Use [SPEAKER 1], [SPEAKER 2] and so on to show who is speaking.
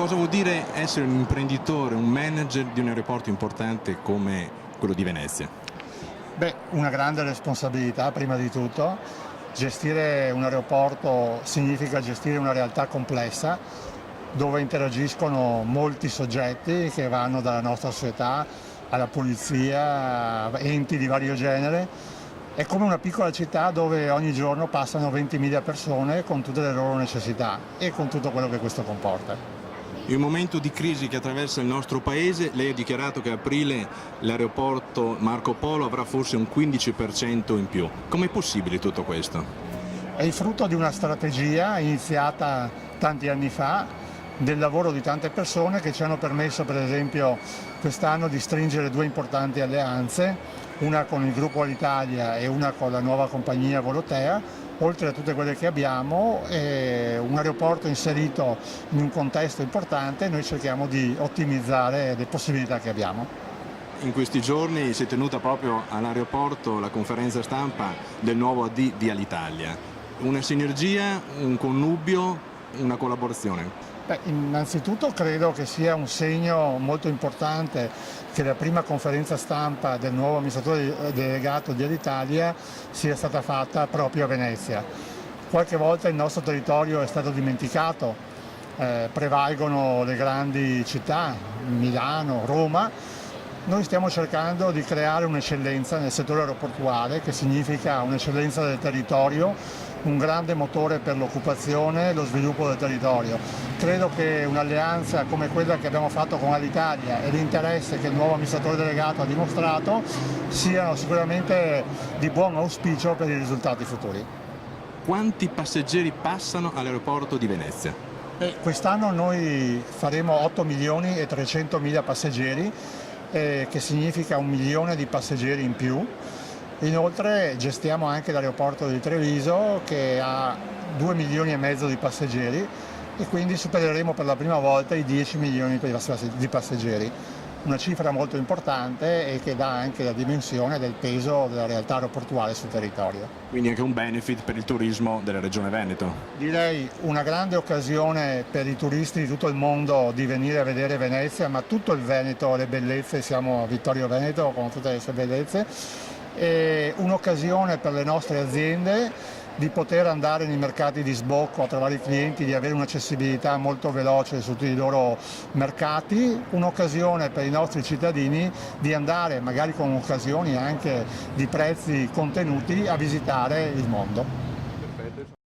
[SPEAKER 1] cosa vuol dire essere un imprenditore, un manager di un aeroporto importante come quello di Venezia?
[SPEAKER 2] Beh, una grande responsabilità prima di tutto. Gestire un aeroporto significa gestire una realtà complessa dove interagiscono molti soggetti che vanno dalla nostra società alla polizia, a enti di vario genere. È come una piccola città dove ogni giorno passano 20.000 persone con tutte le loro necessità e con tutto quello che questo comporta.
[SPEAKER 1] In un momento di crisi che attraversa il nostro paese, lei ha dichiarato che a aprile l'aeroporto Marco Polo avrà forse un 15% in più. Com'è possibile tutto questo?
[SPEAKER 2] È il frutto di una strategia iniziata tanti anni fa, del lavoro di tante persone che ci hanno permesso per esempio quest'anno di stringere due importanti alleanze, una con il gruppo Alitalia e una con la nuova compagnia Volotea. Oltre a tutte quelle che abbiamo, un aeroporto inserito in un contesto importante, noi cerchiamo di ottimizzare le possibilità che abbiamo.
[SPEAKER 1] In questi giorni si è tenuta proprio all'aeroporto la conferenza stampa del nuovo AD di Alitalia. Una sinergia, un connubio, una collaborazione?
[SPEAKER 2] Beh, innanzitutto credo che sia un segno molto importante che la prima conferenza stampa del nuovo amministratore delegato di Alitalia sia stata fatta proprio a Venezia. Qualche volta il nostro territorio è stato dimenticato, prevalgono le grandi città, Milano, Roma. Noi stiamo cercando di creare un'eccellenza nel settore aeroportuale, che significa un'eccellenza del territorio, un grande motore per l'occupazione e lo sviluppo del territorio. Credo che un'alleanza come quella che abbiamo fatto con Alitalia e l'interesse che il nuovo amministratore delegato ha dimostrato siano sicuramente di buon auspicio per i risultati futuri.
[SPEAKER 1] Quanti passeggeri passano all'aeroporto di Venezia?
[SPEAKER 2] Quest'anno noi faremo 8 milioni e 300 mila passeggeri, che significa 1 milione di passeggeri in più. Inoltre gestiamo anche l'aeroporto di Treviso che ha 2 milioni e mezzo di passeggeri e quindi supereremo per la prima volta i 10 milioni di passeggeri. Una cifra molto importante e che dà anche la dimensione del peso della realtà aeroportuale sul territorio.
[SPEAKER 1] Quindi anche un benefit per il turismo della regione Veneto.
[SPEAKER 2] Direi una grande occasione per i turisti di tutto il mondo di venire a vedere Venezia, ma tutto il Veneto, le bellezze, siamo a Vittorio Veneto con tutte le sue bellezze, e un'occasione per le nostre aziende di poter andare nei mercati di sbocco a trovare i clienti, di avere un'accessibilità molto veloce su tutti i loro mercati, un'occasione per i nostri cittadini di andare magari con occasioni anche di prezzi contenuti a visitare il mondo.